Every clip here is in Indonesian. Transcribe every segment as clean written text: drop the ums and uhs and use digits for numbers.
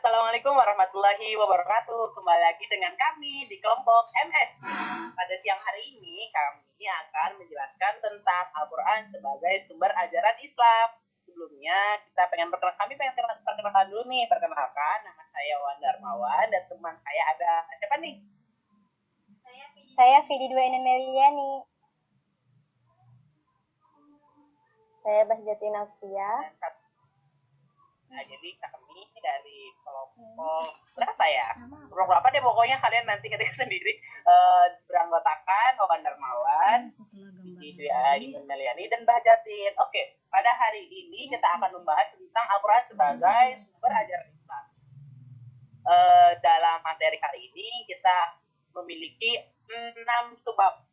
Assalamualaikum warahmatullahi wabarakatuh. Kembali lagi dengan kami di kelompok MS. Pada siang hari ini kami akan menjelaskan tentang Al-Quran sebagai sumber ajaran Islam. Sebelumnya kami pengen perkenalkan dulu nih. Perkenalkan, nama saya Wan Darmawan dan teman saya ada siapa nih? Saya Vidi Dwaina Meliani. Saya Bahjati Nafsia. Nah, jadi kami dari kelompok berapa ya? Kelompok berapa deh pokoknya kalian nanti ketika sendiri beranggotakan Wawan Darmawan, Vidi Meliani dan Bahjatin. Oke, pada hari ini kita akan membahas tentang Al-Quran sebagai sumber ajaran Islam. Dalam materi kali ini kita memiliki 6 subbab.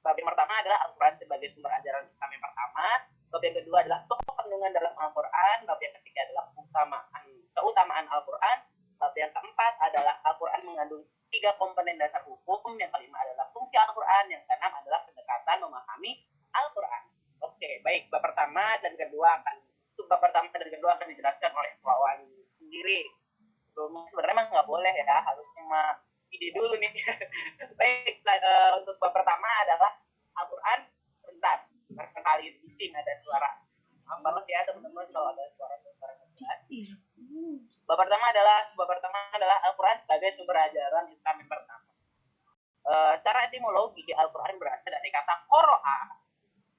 Bab yang pertama adalah Al-Quran sebagai sumber ajaran Islam yang pertama. Bab yang kedua adalah pokok kandungan dalam Al-Quran. Bab yang ketiga adalah keutamaan Al-Quran. Bab yang keempat adalah Al-Quran mengandung 3 komponen dasar hukum. Yang kelima adalah fungsi Al-Quran. Yang keenam adalah pendekatan memahami Al-Quran. Oke, baik. Bab pertama dan kedua akan dijelaskan oleh Wawan sendiri. Sebenarnya emang nggak boleh ya, harus cuma ide dulu nih. Baik, untuk bab pertama adalah Al-Quran. Sebentar, barangkali di sini ada suara. Maaf banget ya teman-teman kalau ada suara-suara jelas. Bab pertama adalah Al-Quran sebagai sumber ajaran Islam yang pertama. Secara etimologi, Al-Quran berasal dari kata qoro'a,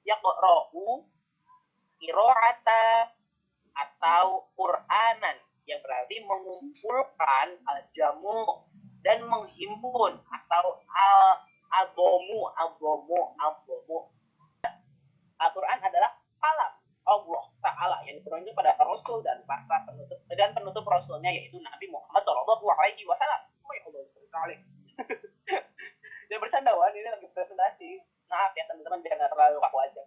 yaqra'u, qira'ata, atau Qur'anan, yang berarti mengumpulkan al-jamu dan menghimpun, atau al-abomu. Al-Quran adalah kalam Allah Ta'ala yang diturunkan pada Rasul dan penutup Rasulnya, yaitu Nabi Muhammad SAW. Dan bersandawan, ini lagi presentasi. Maaf ya teman-teman, jangan terlalu kaku aja.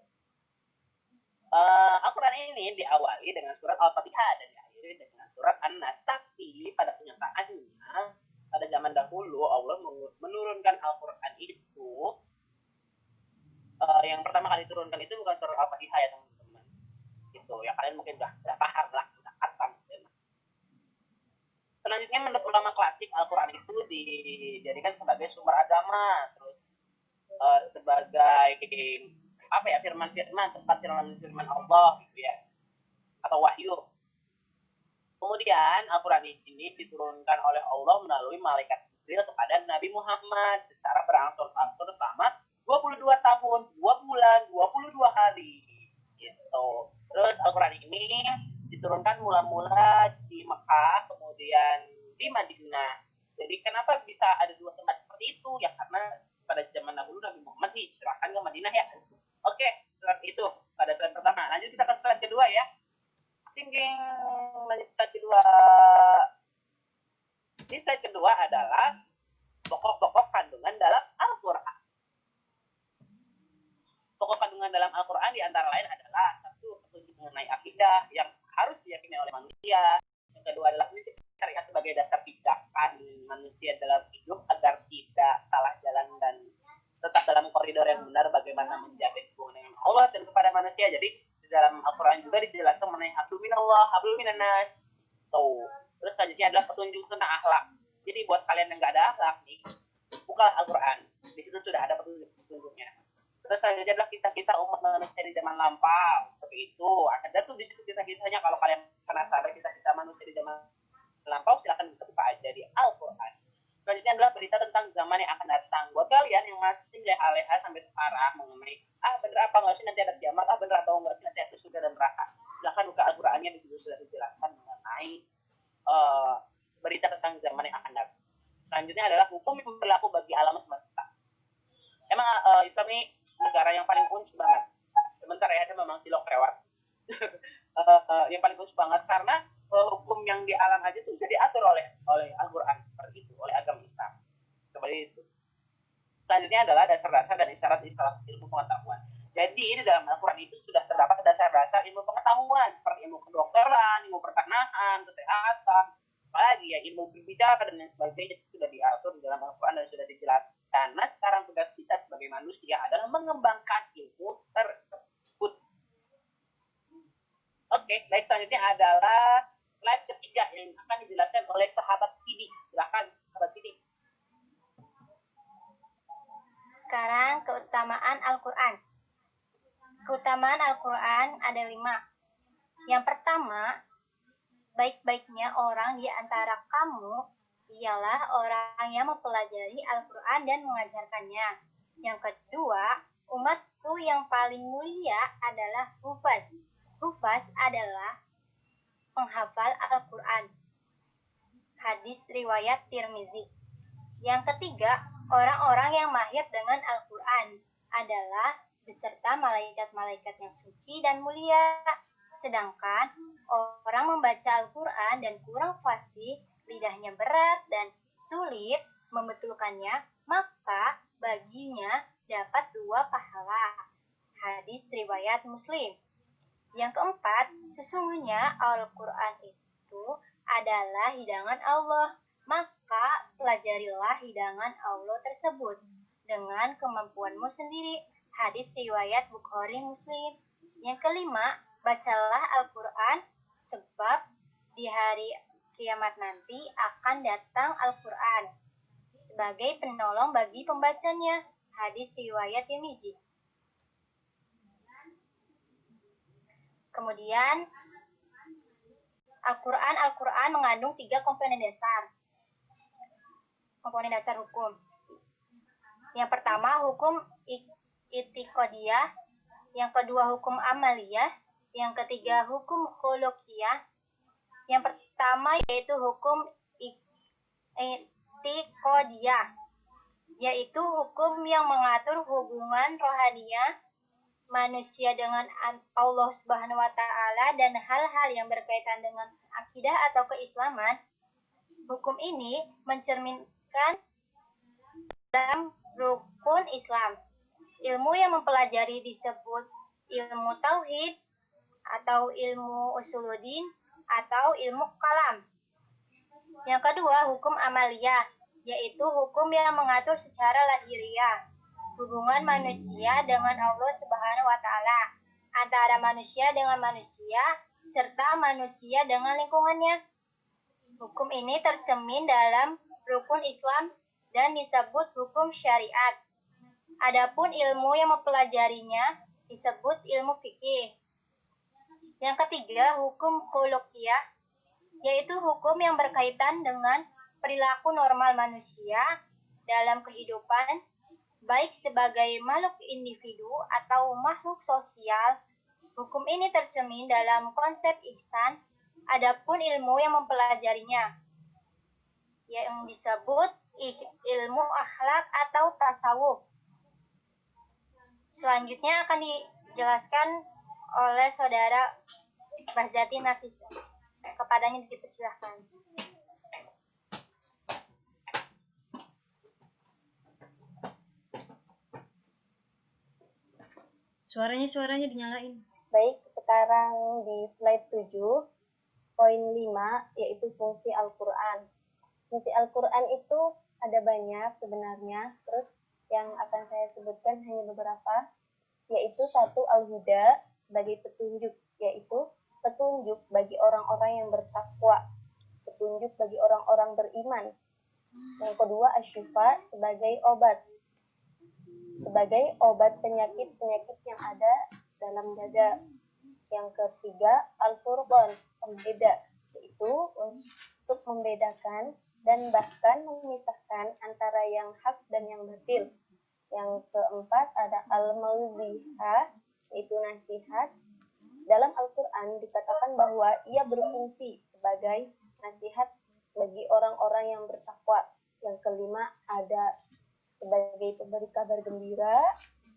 Al-Quran ini diawali dengan surat Al-Fatihah dan diakhiri dengan surat An-Nas. Tapi pada kenyataannya, pada zaman dahulu Allah menurunkan Al-Quran itu, yang pertama kali turunkan itu bukan surat Al-Fatihah ya teman-teman. Itu ya, kalian mungkin udah paham lah, udah khatam. Selanjutnya menurut ulama klasik, Al-Quran itu dijadikan sebagai sumber agama, terus sebagai firman Allah gitu ya, atau wahyu. Kemudian Al-Quran ini diturunkan oleh Allah melalui malaikat Jibril kepada Nabi Muhammad secara berangsur-angsur selama 22 tahun, 2 bulan, 22 hari gitu. Terus Al-Quran ini diturunkan mula-mula di Mekah, kemudian di Madinah. Jadi kenapa bisa ada 2 tempat seperti itu? Ya karena pada zaman dahulu Nabi Muhammad hijrahkan ke Madinah ya. Oke, itu pada slide pertama. Lanjut kita ke slide kedua ya. Lanjut slide kedua. Di slide kedua adalah pokok-pokok kandungan dalam Al-Quran. Pokok kandungan dalam Al-Quran di antara lain adalah satu, petunjuk mengenai akidah yang harus diyakini oleh manusia. Yang kedua adalah prinsip syariah sebagai dasar tindakan manusia dalam hidup agar tidak salah jalan dan tetap dalam koridor yang benar, bagaimana menjaga hubungan dengan Allah dan kepada manusia. Jadi di dalam Al-Quran juga dijelaskan mengenai hablum minallah, hablum minannas. Terus selanjutnya adalah petunjuk tentang akhlak. Jadi buat kalian yang nggak ada akhlak nih, bukalah Al-Quran. Di situ sudah ada petunjuknya. Terus selanjutnya adalah kisah-kisah umat manusia di zaman lampau, seperti itu. Ada tuh di situ kisah-kisahnya. Kalau kalian penasaran kisah-kisah manusia di zaman lampau, silakan bisa buka aja di Al-Quran. Selanjutnya adalah berita tentang zaman yang akan datang. Buat kalian yang masih leha-leha sampai sekarang mengenai bener apa nggak sih nanti ada kiamat, bener atau nggak sih nanti ada surga dan neraka, silahkan buka Al-Qurannya. Di situ sudah dijelaskan mengenai berita tentang zaman yang akan datang. Selanjutnya adalah hukum yang berlaku bagi alam semesta. Emang Islam ini negara yang paling kunci banget. Sebentar ya, ada memang silok lewat. Yang paling kunci banget karena hukum yang di alam aja tuh bisa diatur oleh Al-Quran seperti itu, oleh agama Islam. Seperti itu. Selanjutnya adalah dasar-dasar dan isyarat-isyarat ilmu pengetahuan. Jadi di dalam Al-Quran itu sudah terdapat dasar-dasar ilmu pengetahuan seperti ilmu kedokteran, ilmu pertanahan, kesehatan, apalagi ya ilmu berbicara dan lain sebagainya, itu sudah diatur di dalam Al-Quran dan sudah dijelaskan. Karena sekarang tugas kita sebagai manusia adalah mengembangkan ilmu tersebut. Oke, baik, selanjutnya adalah slide ketiga yang akan dijelaskan oleh sahabat Fidi. Silakan sahabat Fidi. Sekarang keutamaan Al-Quran. Keutamaan Al-Quran ada 5. Yang pertama, sebaik-baiknya orang di antara kamu ialah orang yang mempelajari Al-Quran dan mengajarkannya. Yang kedua, umatku yang paling mulia adalah hufaz. Hufaz adalah penghafal Al-Quran. Hadis riwayat Tirmizi. Yang ketiga, orang-orang yang mahir dengan Al-Quran adalah beserta malaikat-malaikat yang suci dan mulia. Sedangkan orang membaca Al-Quran dan kurang fasih, lidahnya berat dan sulit membetulkannya, maka baginya dapat 2 pahala. Hadis riwayat Muslim. Yang keempat, sesungguhnya Al-Quran itu adalah hidangan Allah. Maka pelajarilah hidangan Allah tersebut dengan kemampuanmu sendiri. Hadis riwayat Bukhari Muslim. Yang kelima, bacalah Al-Quran sebab di hari kiamat nanti akan datang Al-Quran sebagai penolong bagi pembacanya. Hadis riwayat Tirmizi. Kemudian Al-Quran mengandung 3 komponen dasar. Komponen dasar hukum. Yang pertama hukum i'tiqadiyah, yang kedua hukum amaliyah, yang ketiga hukum khuluqiyah. Yang pertama yaitu hukum i'tiqadiyah, yaitu hukum yang mengatur hubungan rohaniah manusia dengan Allah Subhanahu wa taala dan hal-hal yang berkaitan dengan akidah atau keislaman. Hukum ini mencerminkan dalam rukun Islam. Ilmu yang mempelajari disebut ilmu tauhid atau ilmu usuluddin atau ilmu kalam. Yang kedua, hukum amaliyah, yaitu hukum yang mengatur secara lahiriah hubungan manusia dengan Allah Subhanahu wa taala, antara manusia dengan manusia serta manusia dengan lingkungannya. Hukum ini tercermin dalam rukun Islam dan disebut hukum syariat. Adapun ilmu yang mempelajarinya disebut ilmu fikih. Yang ketiga, hukum khuluqiyah, yaitu hukum yang berkaitan dengan perilaku normal manusia dalam kehidupan, baik sebagai makhluk individu atau makhluk sosial. Hukum ini tercermin dalam konsep ihsan. Adapun ilmu yang mempelajarinya yang disebut ilmu akhlak atau tasawuf. Selanjutnya akan dijelaskan oleh saudara Bahzati Nafisa. Kepadanya dipersilahkan. Suaranya dinyalain. Baik, sekarang di slide 7, poin 5, yaitu fungsi Al-Quran. Fungsi Al-Quran itu ada banyak sebenarnya, terus yang akan saya sebutkan hanya beberapa, yaitu 1, Al-Huda, sebagai petunjuk, yaitu petunjuk bagi orang-orang yang bertakwa, petunjuk bagi orang-orang beriman. Yang kedua, Asy-Syifa, sebagai obat penyakit-penyakit yang ada dalam dada. Yang ketiga, Al-Furqan, pembeda, yaitu untuk membedakan dan bahkan memisahkan antara yang hak dan yang batil. Yang keempat ada Al-Mau'izah, yaitu nasihat. Dalam Al-Quran dikatakan bahwa ia berfungsi sebagai nasihat bagi orang-orang yang bertakwa. Yang kelima ada sebagai pemberi kabar gembira,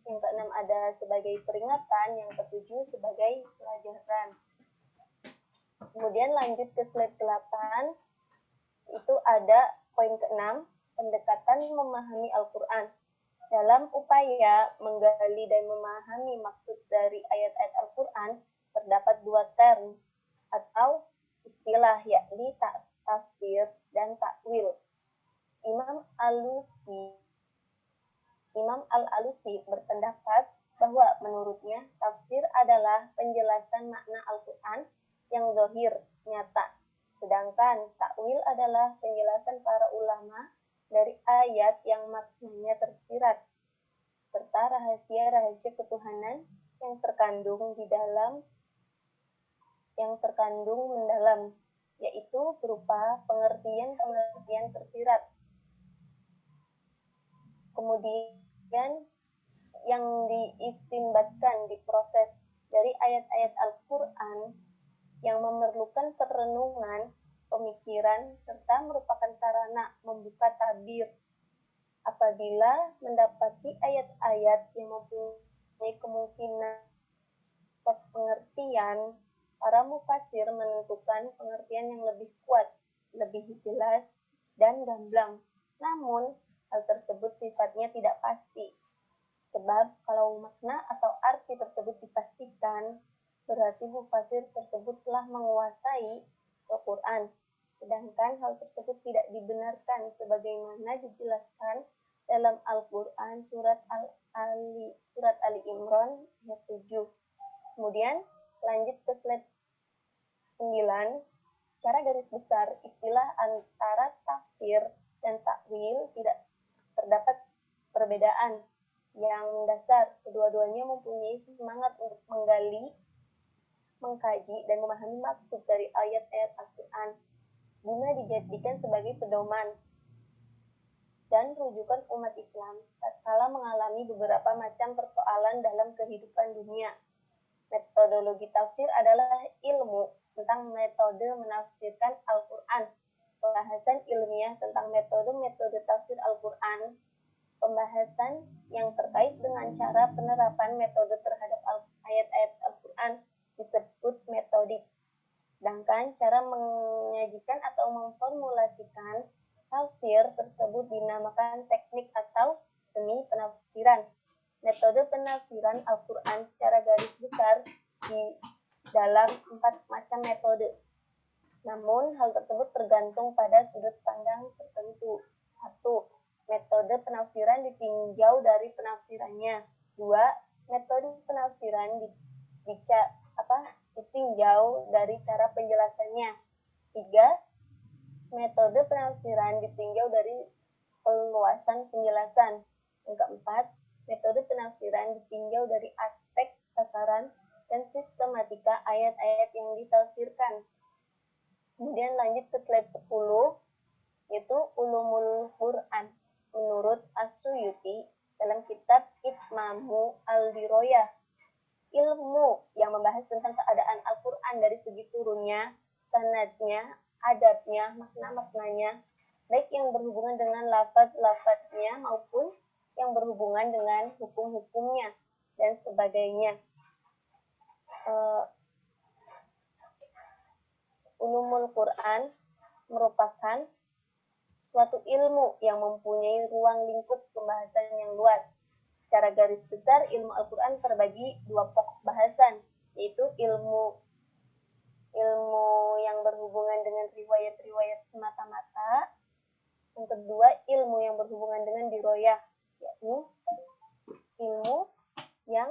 yang keenam ada sebagai peringatan, yang ketujuh sebagai pelajaran. Kemudian lanjut ke slide 8, itu ada poin ke-6, pendekatan memahami Al-Quran. Dalam upaya menggali dan memahami maksud dari ayat-ayat Al-Quran, terdapat 2 term atau istilah, yakni tafsir dan takwil. Imam Al-Alusi berpendapat bahwa menurutnya tafsir adalah penjelasan makna Al-Quran yang zahir, nyata, Sedangkan takwil adalah penjelasan para ulama dari ayat yang maknanya tersirat, serta rahasia-rahasia ketuhanan yang terkandung mendalam, yaitu berupa pengertian-pengertian tersirat. Kemudian yang diistinbatkan diproses dari ayat-ayat Al-Quran yang memerlukan perenungan, pemikiran, serta merupakan sarana membuka tabir. Apabila mendapati ayat-ayat yang mempunyai kemungkinan pengertian, para mufasir menentukan pengertian yang lebih kuat, lebih jelas, dan gamblang. Namun, hal tersebut sifatnya tidak pasti. Sebab kalau makna atau arti tersebut dipastikan, berarti mufasir tersebut telah menguasai Al-Quran. Sedangkan hal tersebut tidak dibenarkan sebagaimana dijelaskan dalam Al-Quran surat Ali Imran ayat 7. Kemudian lanjut ke slide 9. Secara garis besar, istilah antara tafsir dan takwil tidak terdapat perbedaan yang mendasar. Kedua-duanya mempunyai semangat untuk menggali, mengkaji, dan memahami maksud dari ayat-ayat Al-Quran guna dijadikan sebagai pedoman dan rujukan umat Islam tatkala mengalami beberapa macam persoalan dalam kehidupan dunia. Metodologi tafsir adalah ilmu tentang metode menafsirkan Al-Quran, pembahasan ilmiah tentang metode-metode tafsir Al-Quran, pembahasan yang terkait dengan cara penerapan metode terhadap ayat-ayat Al-Quran disebut metodik. Sedangkan cara menyajikan atau memformulasikan tafsir tersebut dinamakan teknik atau seni penafsiran. Metode penafsiran Al-Quran secara garis besar di dalam 4 macam metode. Namun, hal tersebut tergantung pada sudut pandang tertentu. 1. Metode penafsiran ditinjau dari penafsirannya. 2. Metode penafsiran ditinjau dari cara penjelasannya. 3. Metode penafsiran ditinjau dari peluasan penjelasan. Yang keempat, metode penafsiran ditinjau dari aspek sasaran dan sistematika ayat-ayat yang ditafsirkan. Kemudian lanjut ke slide 10, yaitu Ulumul Quran. Menurut As-Suyuti dalam kitab Itmamu Al-Diroyah, ilmu yang membahas tentang keadaan Al-Quran dari segi turunnya, sanadnya, adabnya, makna-maknanya, baik yang berhubungan dengan lafaz-lafaznya maupun yang berhubungan dengan hukum-hukumnya dan sebagainya. Ulumul Quran merupakan suatu ilmu yang mempunyai ruang lingkup pembahasan yang luas. Secara garis besar, ilmu Al-Quran terbagi 2 pokok bahasan, yaitu ilmu yang berhubungan dengan riwayat-riwayat semata-mata. Yang kedua, ilmu yang berhubungan dengan diroyah, yakni ilmu yang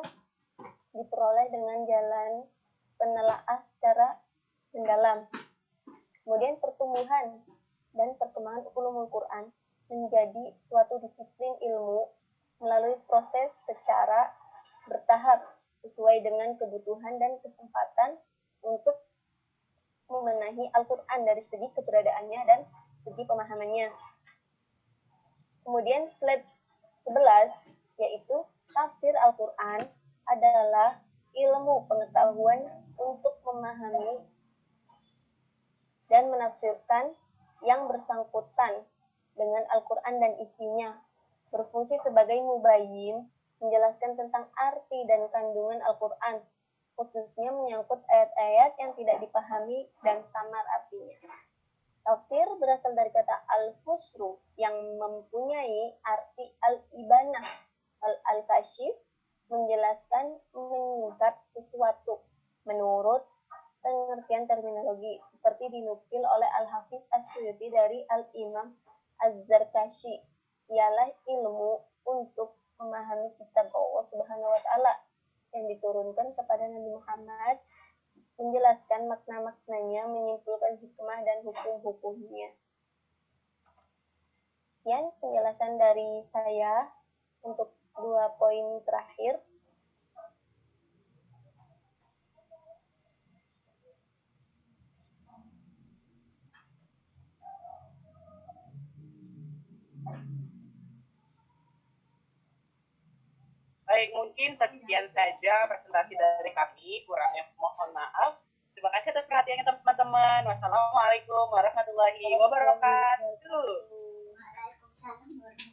diperoleh dengan jalan penelaah secara mendalam. Kemudian pertumbuhan dan perkembangan ulumul Quran menjadi suatu disiplin ilmu melalui proses secara bertahap sesuai dengan kebutuhan dan kesempatan untuk membenahi Al-Quran dari segi keberadaannya dan segi pemahamannya. Kemudian slide 11, yaitu tafsir Al-Quran adalah ilmu pengetahuan untuk memahami dan menafsirkan yang bersangkutan dengan Al-Quran dan isinya, berfungsi sebagai mubayyin, menjelaskan tentang arti dan kandungan Al-Quran, khususnya menyangkut ayat-ayat yang tidak dipahami dan samar artinya. Tafsir berasal dari kata al-fusru yang mempunyai arti al-ibanah, al-kashif, menjelaskan, menyingkat sesuatu menurut pengertian terminologi, seperti dinukil oleh Al-Hafiz As-Suyuti dari Al-Imam Az-Zarkashi, ialah ilmu untuk memahami kitab Allah Subhanahu wa Ta'ala yang diturunkan kepada Nabi Muhammad menjelaskan makna-maknanya, menyimpulkan hikmah dan hukum-hukumnya. Sekian penjelasan dari saya untuk 2 poin terakhir. Baik, mungkin sekian saja presentasi dari kami. Kurangnya mohon maaf. Terima kasih atas perhatiannya teman-teman. Wassalamualaikum warahmatullahi wabarakatuh. Waalaikumsalam warahmatullahi wabarakatuh.